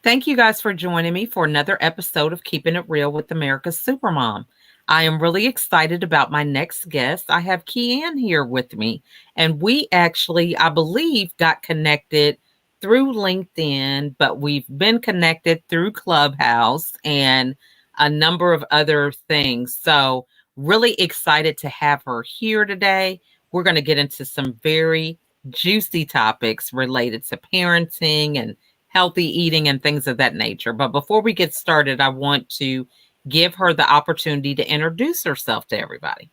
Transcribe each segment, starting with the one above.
Thank you guys for joining me for another episode of Keeping It Real with America's Supermom. I am really excited about my next guest. I have Khieanne here with me, and we actually, I believe, got connected through LinkedIn, but we've been connected through Clubhouse and a number of other things. So, really excited to have her here today. We're going to get into some very juicy topics related to parenting and healthy eating and things of that nature. But before we get started, I want to give her the opportunity to introduce herself to everybody.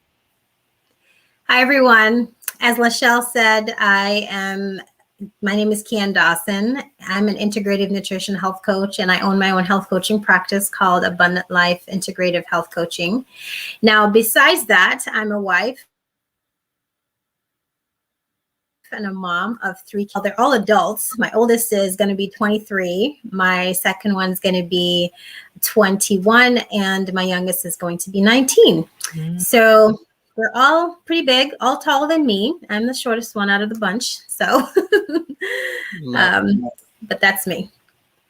Hi, everyone. As Lachelle said, my name is Khieanne Dawson. I'm an integrative nutrition health coach, and I own my own health coaching practice called Abundant Life Integrative Health Coaching. Now, besides that, I'm a wife and a mom of three. They're all adults. My oldest is going to be 23. My second one's going to be 21, and my youngest is going to be 19. So we're all pretty big, all taller than me. I'm the shortest one out of the bunch. So, but that's me.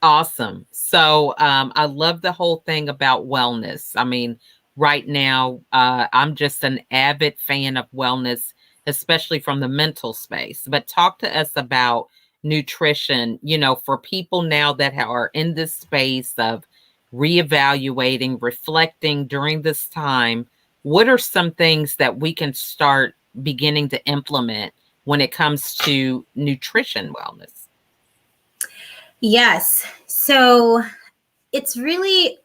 Awesome. So I love the whole thing about wellness. I mean, right now, I'm just an avid fan of wellness, especially from the mental space. But talk to us about nutrition, for people now that are in this space of reevaluating, reflecting during this time. What are some things that we can start beginning to implement when it comes to nutrition wellness? Yes. So it's really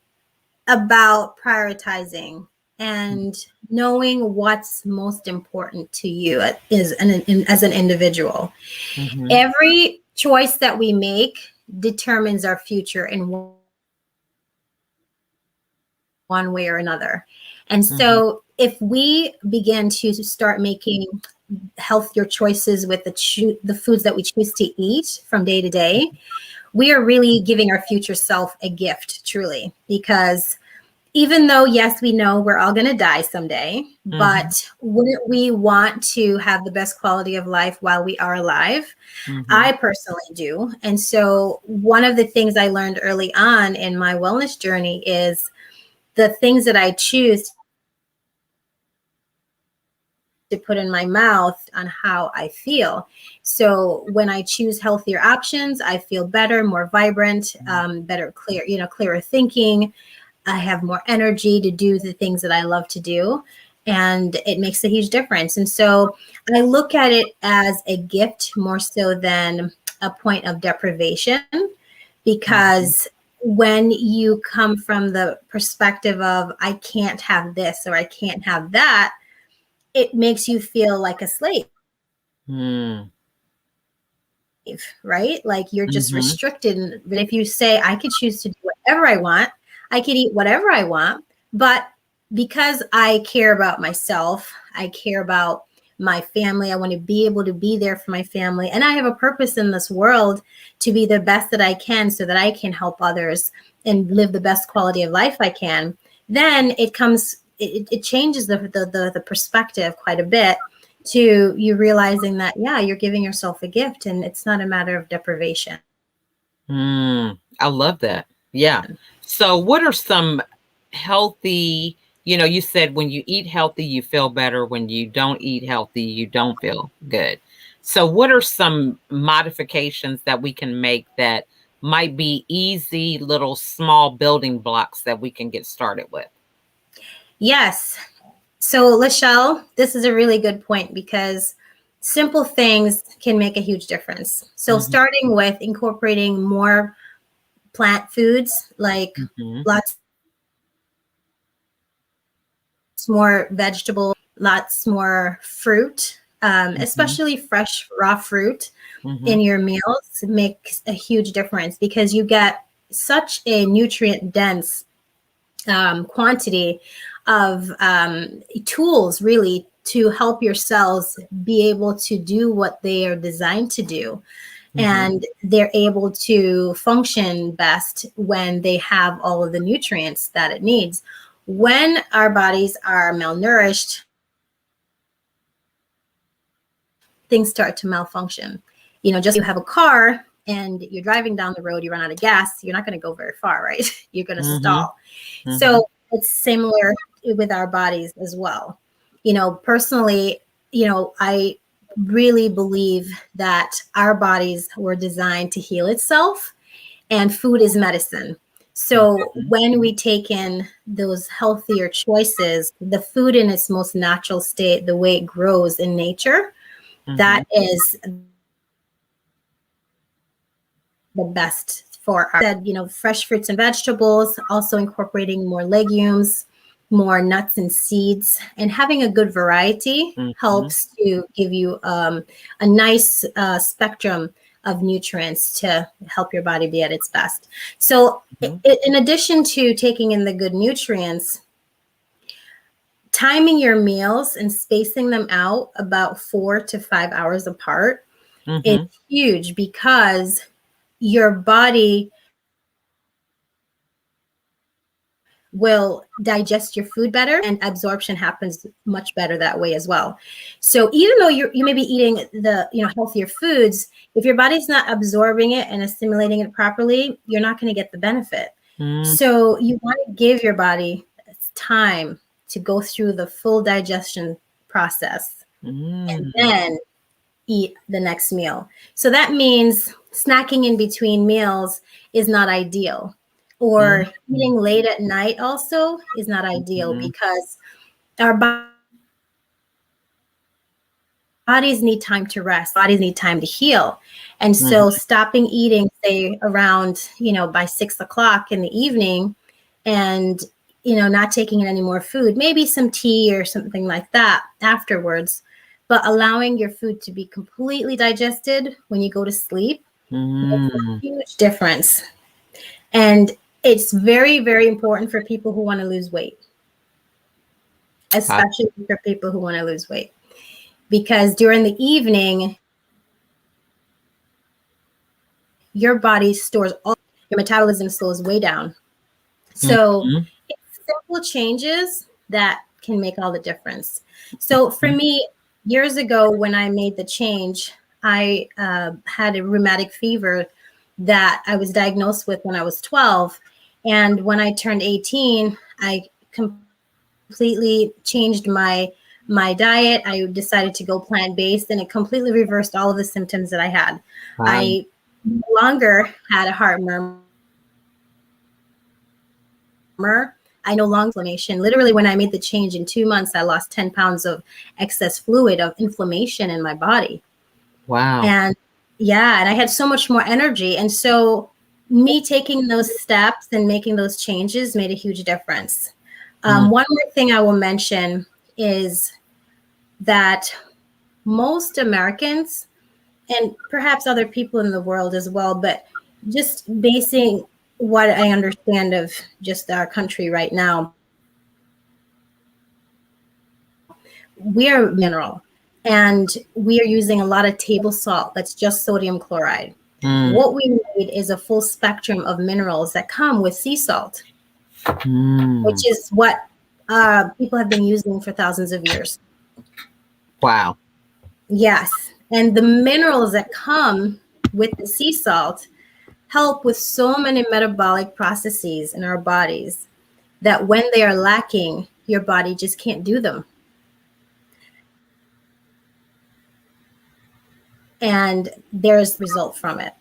about prioritizing and knowing what's most important to you as an individual. Mm-hmm. Every choice that we make determines our future in one way or another. And so if we begin to start making healthier choices with the foods that we choose to eat from day to day, we are really giving our future self a gift, truly, because even though, yes, we know we're all going to die someday, but wouldn't we want to have the best quality of life while we are alive? I personally do. And so one of the things I learned early on in my wellness journey is the things that I choose to put in my mouth on how I feel. So when I choose healthier options, I feel better, more vibrant, clearer thinking. I have more energy to do the things that I love to do, and it makes a huge difference. And so I look at it as a gift more so than a point of deprivation, because when you come from the perspective of I can't have this or I can't have that, it makes you feel like a slave. Right? Like you're just restricted. But if you say, I could choose to do whatever I want, I could eat whatever I want, but because I care about myself, I care about my family, I want to be able to be there for my family, and I have a purpose in this world to be the best that I can so that I can help others and live the best quality of life I can, then it changes the perspective quite a bit to you realizing that, yeah, you're giving yourself a gift and it's not a matter of deprivation. I love that. Yeah. So what are some healthy, you said when you eat healthy, you feel better. When you don't eat healthy, you don't feel good. So what are some modifications that we can make that might be easy little small building blocks that we can get started with? Yes. So Lachelle, this is a really good point because simple things can make a huge difference. So starting with incorporating more plant foods, like lots more vegetables, lots more fruit, especially fresh raw fruit in your meals makes a huge difference because you get such a nutrient dense quantity of tools really to help your cells be able to do what they are designed to do. And they're able to function best when they have all of the nutrients that it needs. When our bodies are malnourished, things start to malfunction. Just you have a car and you're driving down the road, you run out of gas, you're not going to go very far, right? You're going to stall. So it's similar with our bodies as well. Personally, I really believe that our bodies were designed to heal itself, and food is medicine. So when we take in those healthier choices, the food in its most natural state, the way it grows in nature, that is the best for our, fresh fruits and vegetables, also incorporating more legumes, more nuts and seeds, and having a good variety helps to give you a nice spectrum of nutrients to help your body be at its best. So in addition to taking in the good nutrients, timing your meals and spacing them out about 4 to 5 hours apart is huge, because your body will digest your food better, and absorption happens much better that way as well. So even though you may be eating the healthier foods, if your body's not absorbing it and assimilating it properly, you're not going to get the benefit. So you want to give your body time to go through the full digestion process and then eat the next meal. So that means snacking in between meals is not ideal. Or eating late at night also is not ideal, because our bodies need time to rest. Bodies need time to heal. And so stopping eating, say around, by 6 o'clock in the evening, and, not taking in any more food, maybe some tea or something like that afterwards, but allowing your food to be completely digested when you go to sleep makes a huge difference. And it's very, very important for people who want to lose weight, especially for people who want to lose weight, because during the evening, your body stores your metabolism slows way down. So it's simple changes that can make all the difference. So for me, years ago, when I made the change, I had a rheumatic fever that I was diagnosed with when I was 12. And when I turned 18, I completely changed my diet. I decided to go plant-based, and it completely reversed all of the symptoms that I had. I no longer had a heart murmur. I no longer inflammation. Literally, when I made the change in 2 months, I lost 10 pounds of excess fluid of inflammation in my body. Wow. And and I had so much more energy. And so me taking those steps and making those changes made a huge difference. One more thing I will mention is that most Americans, and perhaps other people in the world as well, but just basing what I understand of just our country right now, we are mineral, and we are using a lot of table salt that's just sodium chloride. What we need is a full spectrum of minerals that come with sea salt, which is what people have been using for thousands of years. Wow. Yes. And the minerals that come with the sea salt help with so many metabolic processes in our bodies that when they are lacking, your body just can't do them. And there's result from it.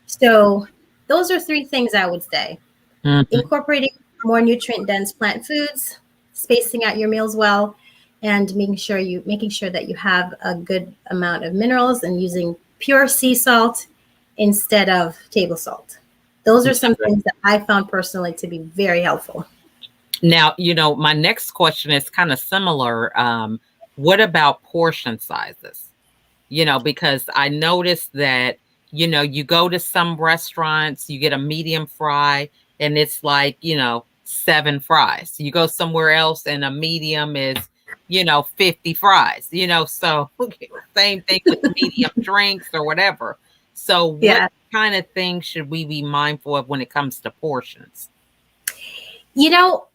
So those are 3 things I would say. Incorporating more nutrient-dense plant foods, spacing out your meals well, and making sure that you have a good amount of minerals, and using pure sea salt instead of table salt. Those are some things that I found personally to be very helpful. Now, my next question is kind of similar. What about portion sizes? Because I noticed that, you go to some restaurants, you get a medium fry, and it's like, 7 fries. You go somewhere else and a medium is, 50 fries, so same thing with medium drinks or whatever. So what kind of things should we be mindful of when it comes to portions?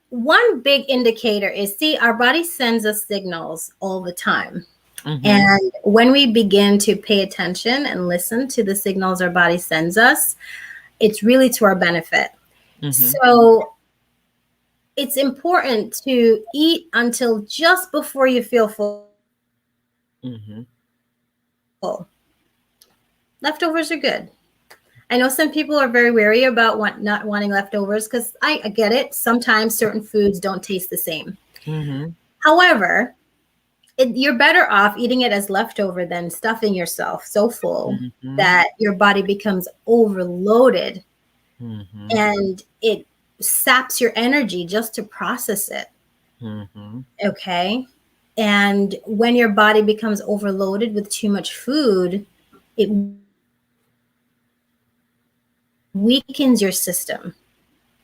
One big indicator is, our body sends us signals all the time. Mm-hmm. And when we begin to pay attention and listen to the signals our body sends us, it's really to our benefit. Mm-hmm. So it's important to eat until just before you feel full. Mm-hmm. Leftovers are good. I know some people are very wary about not wanting leftovers, because I get it. Sometimes certain foods don't taste the same. Mm-hmm. However, you're better off eating it as leftover than stuffing yourself so full Mm-hmm. that your body becomes overloaded Mm-hmm. and it saps your energy just to process it. Mm-hmm. Okay. And when your body becomes overloaded with too much food, it weakens your system.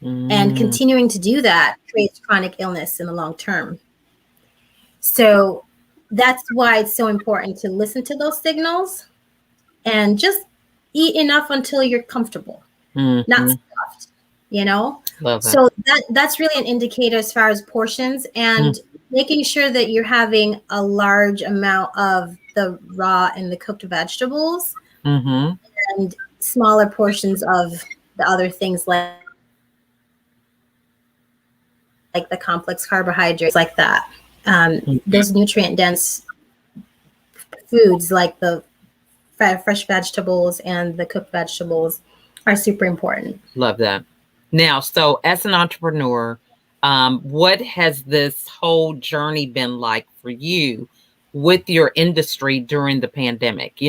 And Mm-hmm. continuing to do that creates chronic illness in the long term. So that's why it's so important to listen to those signals and just eat enough until you're comfortable, not Mm-hmm. stuffed, you know? Love that. So that's really an indicator as far as portions, and making sure that you're having a large amount of the raw and the cooked vegetables Mm-hmm. and smaller portions of the other things like the complex carbohydrates like that. Those nutrient dense foods like the fresh vegetables and the cooked vegetables are super important. Love that. Now, so as an entrepreneur, what has this whole journey been like for you with your industry during the pandemic?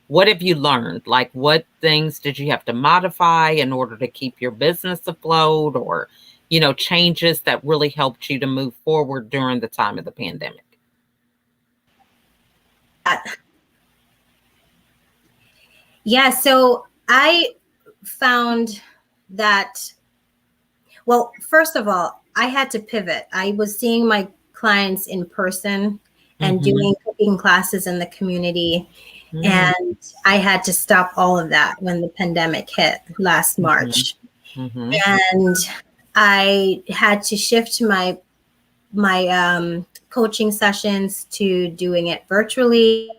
What have you learned? Like, what things did you have to modify in order to keep your business afloat, or, changes that really helped you to move forward during the time of the pandemic? Yeah, so I found that, well, first of all, I had to pivot. I was seeing my clients in person and Mm-hmm. doing cooking classes in the community. Mm-hmm. And I had to stop all of that when the pandemic hit last Mm-hmm. March. Mm-hmm. And I had to shift my coaching sessions to doing it virtually.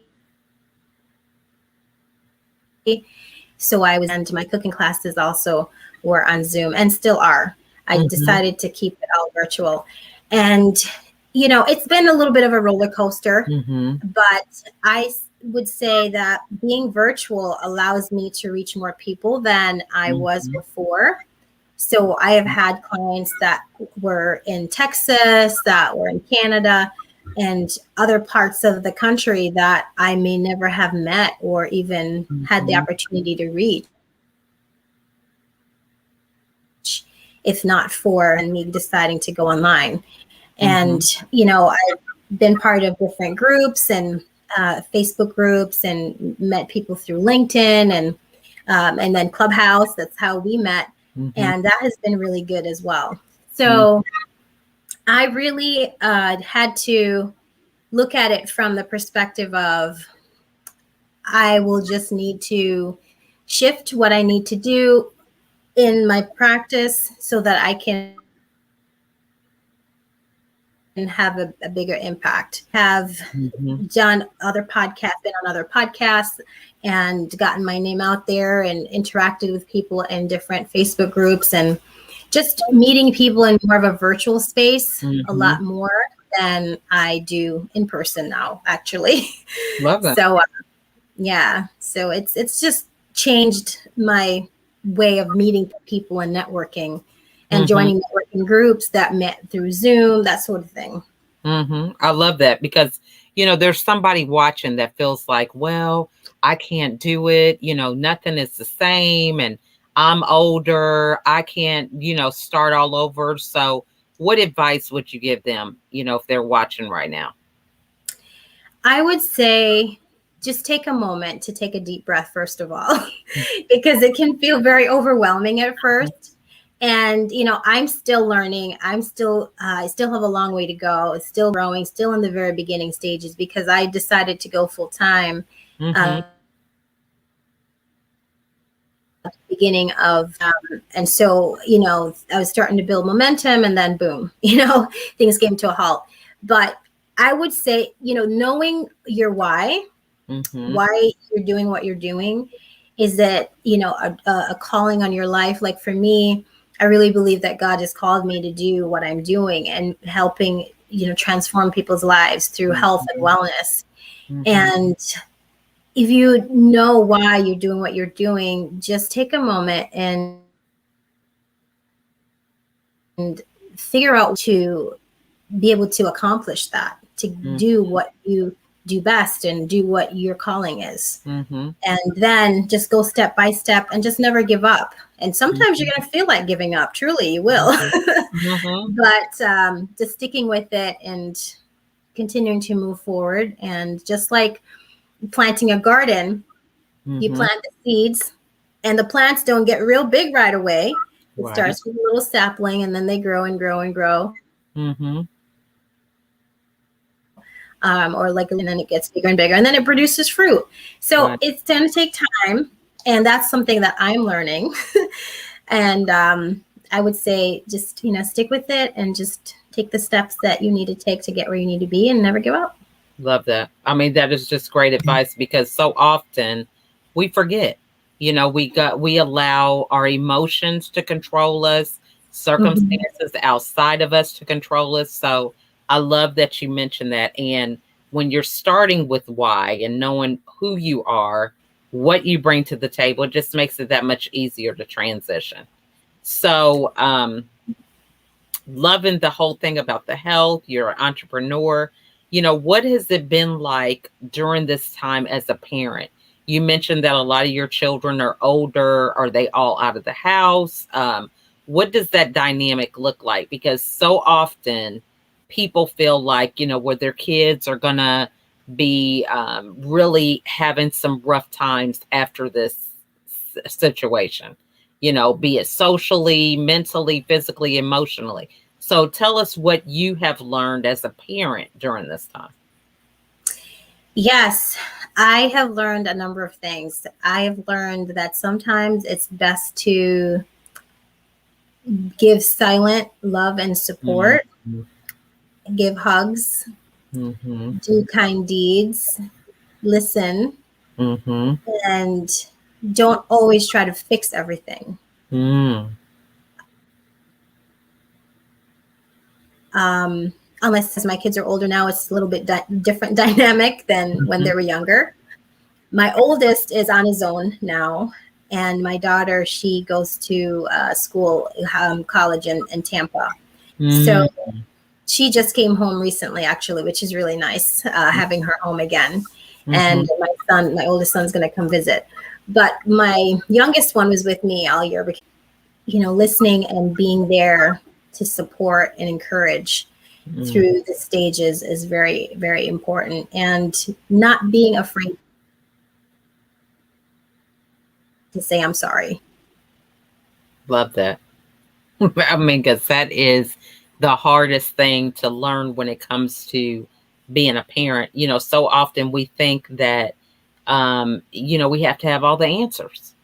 So and my cooking classes also were on Zoom and still are. I Mm-hmm. decided to keep it all virtual. And, it's been a little bit of a roller coaster, Mm-hmm. but I would say that being virtual allows me to reach more people than I was Mm-hmm. before. So I have had clients that were in Texas, that were in Canada, and other parts of the country that I may never have met or even had the Mm-hmm. opportunity to reach if not for me deciding to go online. And, Mm-hmm. I've been part of different groups and Facebook groups and met people through LinkedIn and then Clubhouse. That's how we met. Mm-hmm. And that has been really good as well. Mm-hmm. So I really had to look at it from the perspective of I will just need to shift what I need to do in my practice so that I can have a bigger impact. Have Mm-hmm. done other podcasts, been on other podcasts, and gotten my name out there and interacted with people in different Facebook groups and just meeting people in more of a virtual space a Mm-hmm. lot more than I do in person now, actually. Love that. So yeah, so it's just changed my way of meeting people and networking and Mm-hmm. joining networking groups that met through Zoom, that sort of thing. Mm-hmm. I love that because, there's somebody watching that feels like, well, I can't do it. Nothing is the same. And I'm older. I can't, start all over. So, what advice would you give them, if they're watching right now? I would say just take a moment to take a deep breath, first of all, because it can feel very overwhelming at first. And, I'm still learning. I still have a long way to go. It's still growing, still in the very beginning stages because I decided to go full time. Mm-hmm. Beginning of and so I was starting to build momentum and then boom things came to a halt. But I would say, knowing your why you're doing what you're doing, is that, a calling on your life. Like for me, I really believe that God has called me to do what I'm doing and helping, transform people's lives through health and wellness. And if you know why you're doing what you're doing, just take a moment and figure out to be able to accomplish that, to do what you do best and do what your calling is. And then just go step by step and just never give up. And sometimes you're going to feel like giving up. Truly, you will. But just sticking with it and continuing to move forward. And just like planting a garden, you plant the seeds and the plants don't get real big right away. It starts with a little sapling and then they grow and grow and grow. And then it gets bigger and bigger and then it produces fruit. So it's going to take time. And that's something that I'm learning. And I would say just, stick with it and just take the steps that you need to take to get where you need to be and never give up. Love that. I mean, that is just great advice, because so often we forget, we allow our emotions to control us, circumstances outside of us to control us. So I love that you mentioned that. And when you're starting with why and knowing who you are, what you bring to the table, it just makes it that much easier to transition. So loving the whole thing about the health, you're an entrepreneur. What has it been like during this time as a parent? You mentioned that a lot of your children are older. Are they all out of the house? What does that dynamic look like? Because so often people feel like, where their kids are going to be really having some rough times after this situation, be it socially, mentally, physically, emotionally. So tell us what you have learned as a parent during this time. Yes, I have learned a number of things. I have learned that sometimes it's best to give silent love and support, give hugs, do kind deeds, listen, and don't always try to fix everything. Unless my kids are older now, it's a little bit different dynamic than when they were younger. My oldest is on his own now. And my daughter, she goes to school, college in Tampa. So she just came home recently, actually, which is really nice, having her home again. And my oldest son's going to come visit. But my youngest one was with me all year, because, listening and being there to support and encourage through the stages is very, very important. And not being afraid to say, I'm sorry. Love that. I mean, because that is the hardest thing to learn when it comes to being a parent. So often we think that, we have to have all the answers.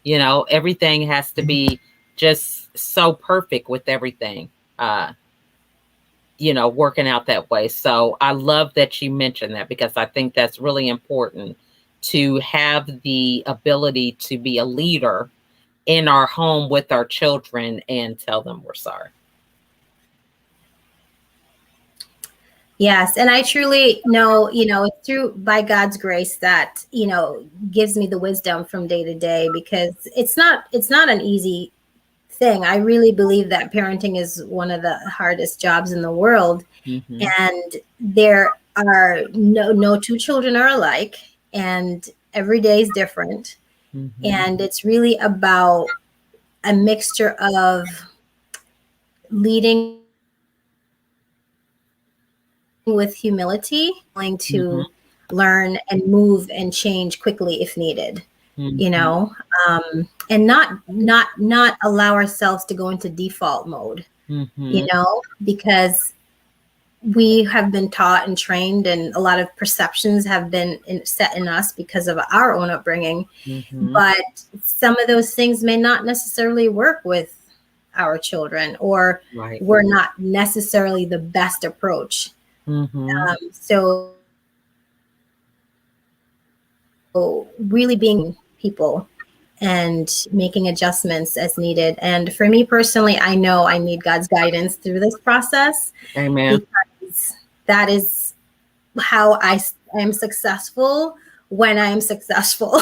Everything has to be just so perfect with everything, working out that way. So I love that you mentioned that, because I think that's really important, to have the ability to be a leader in our home with our children and tell them we're sorry. Yes. And I truly know, it's through, by God's grace, that, gives me the wisdom from day to day, because it's not an easy thing. I really believe that parenting is one of the hardest jobs in the world. And there are no two children are alike, and every day is different. And it's really about a mixture of leading with humility, willing to learn and move and change quickly if needed, and not allow ourselves to go into default mode, because we have been taught and trained, and a lot of perceptions have been set in us because of our own upbringing. But some of those things may not necessarily work with our children, or were not necessarily the best approach. Mm-hmm. So really being people and making adjustments as needed. And for me personally, I know I need God's guidance through this process Amen. because that is how I am successful when I am successful.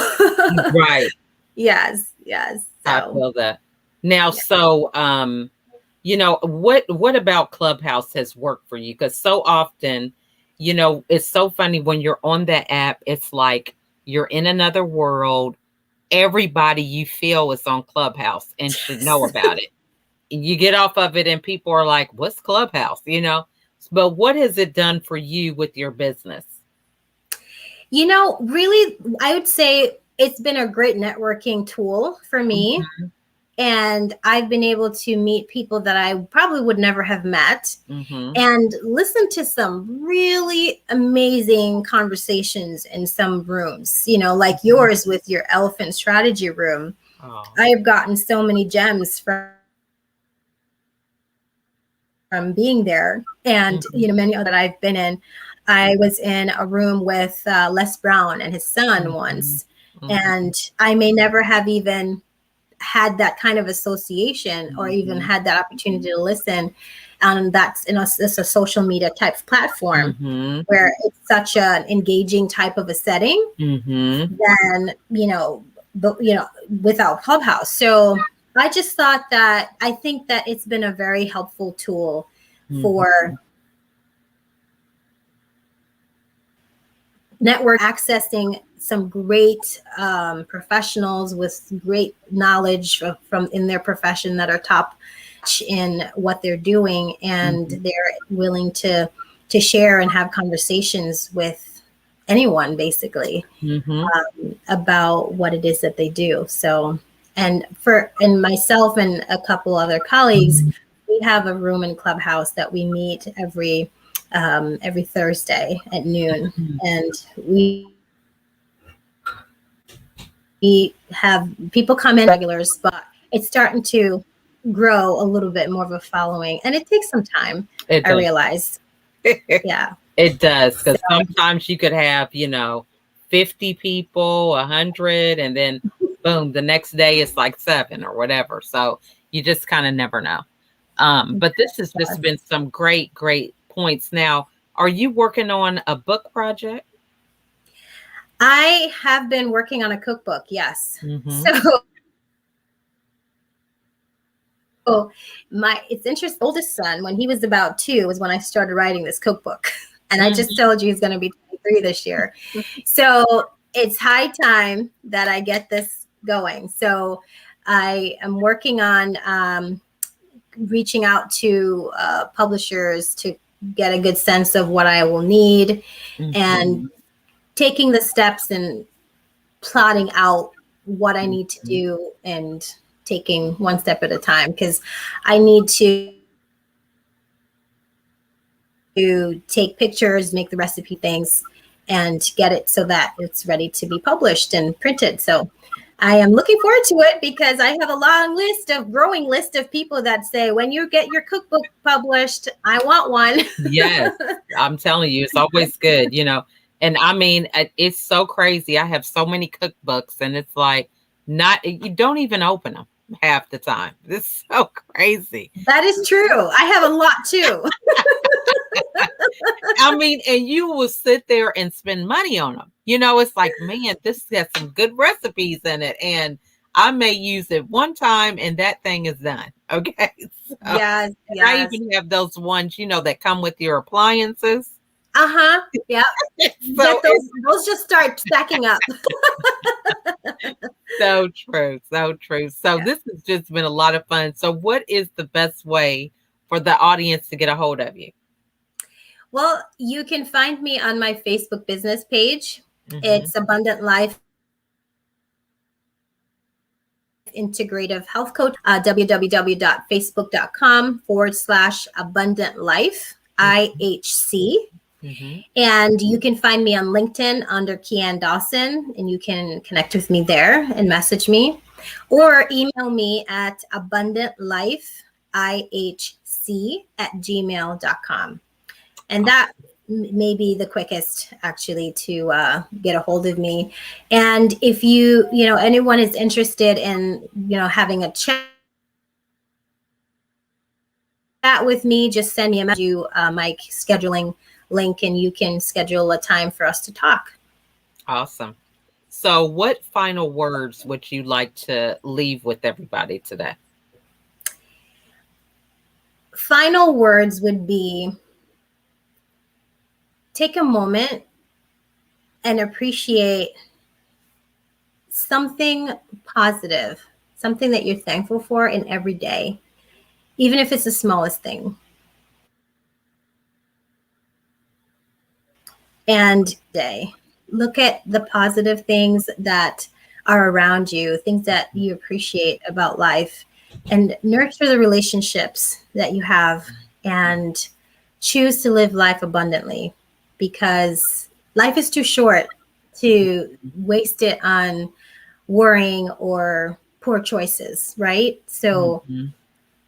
Right. Yes, yes. I So, feel that. Now, yeah. so what about Clubhouse has worked for you? Because so often, it's so funny when you're on that app, it's like you're in another world. Everybody you feel is on Clubhouse and should know about it. You get off of it and people are like, what's Clubhouse? But what has it done for you with your business? Really, I would say it's been a great networking tool for me. Mhm. And I've been able to meet people that I probably would never have met Mhm. and listen to some really amazing conversations in some rooms, like Mhm. yours with your elephant strategy room. Oh. I have gotten so many gems from being there. And, Mhm. many other that I've been in. I was in a room with Les Brown and his son Mhm. once. Mhm. And I may never have even had that kind of association or even Mhm. had that opportunity to listen. And that's it's a social media type platform Mhm. where it's such an engaging type of a setting Mhm. than, without Clubhouse. So I just thought that I think that it's been a very helpful tool Mhm. for network accessing some great professionals with great knowledge from in their profession that are top in what they're doing, and Mhm. they're willing to share and have conversations with anyone basically Mhm. about what it is that they do. So, and myself and a couple other colleagues, we have a room in Clubhouse that we meet every Thursday at noon, Mhm. and we have people come in regulars, but it's starting to grow a little bit more of a following, and it takes some time. It I does. realize, yeah. It does, So because sometimes you could have, 50 people, 100, and then boom, the next day it's like 7 or whatever. So you just kind of never know. But this has just been some great, great points. Now, are you working on a book project? I have been working on a cookbook. Yes. Mm-hmm. So it's interesting. Oldest son, when he was about 2, was when I started writing this cookbook, and I just told you he's going to be 23 this year. So it's high time that I get this going. So I am working on reaching out to publishers to get a good sense of what I will need, and Mm-hmm. taking the steps and plotting out what I need to Mm-hmm. do and taking one step at a time, because I need to take pictures, make the recipe things, and get it so that it's ready to be published and printed. So I am looking forward to it because I have a growing list of people that say, when you get your cookbook published, I want one. Yes, I'm telling you, it's always good, And I mean, it's so crazy. I have so many cookbooks, and it's like not you don't even open them half the time. It's so crazy. That is true. I have a lot too. I mean, and you will sit there and spend money on them. It's like, man, this has some good recipes in it, and I may use it one time, and that thing is done. Okay, so and Yes, I yes. even have those ones, that come with your appliances. Uh-huh. Yeah. You So get those just start stacking up. so true, so true. So Yeah. this has just been a lot of fun. So what is the best way for the audience to get a hold of you? Well, you can find me on my Facebook business page. Mhm. It's Abundant Life Integrative Health Coach, www.facebook.com/Abundant Life, IHC. Mhm. And you can find me on LinkedIn under Khieanne Dawson, and you can connect with me there and message me, or email me at abundantlifeihc@gmail.com. And that may be the quickest actually to get a hold of me. And if anyone is interested in, having a chat with me, just send me a message, my scheduling link, and you can schedule a time for us to talk. Awesome. So what final words would you like to leave with everybody today? Final words would be, take a moment and appreciate something positive, something that you're thankful for in every day, even if it's the smallest thing. And look at the positive things that are around you, things that you appreciate about life, and nurture the relationships that you have, and choose to live life abundantly, because life is too short to waste it on worrying or poor choices, right? So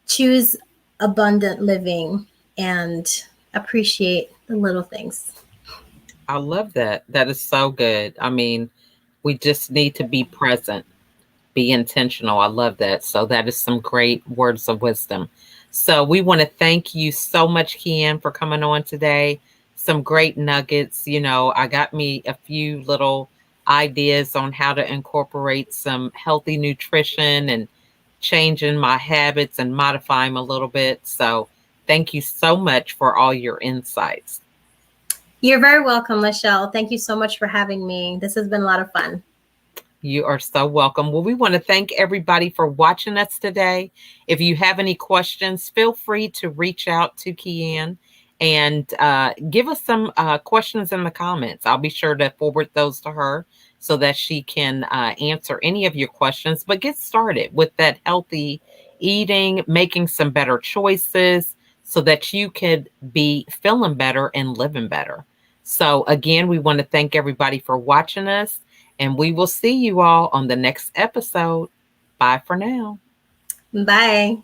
choose abundant living and appreciate the little things. I love that. That is so good. I mean, we just need to be present, be intentional. I love that. So that is some great words of wisdom. So we want to thank you so much, Khieanne, for coming on today. Some great nuggets. I got me a few little ideas on how to incorporate some healthy nutrition and changing my habits and modify them a little bit. So thank you so much for all your insights. You're very welcome, Michelle. Thank you so much for having me. This has been a lot of fun. You are so welcome. Well, we want to thank everybody for watching us today. If you have any questions, feel free to reach out to Khieanne and give us some questions in the comments. I'll be sure to forward those to her so that she can answer any of your questions. But get started with that healthy eating, making some better choices so that you could be feeling better and living better. So again, we want to thank everybody for watching us. And we will see you all on the next episode. Bye for now. Bye.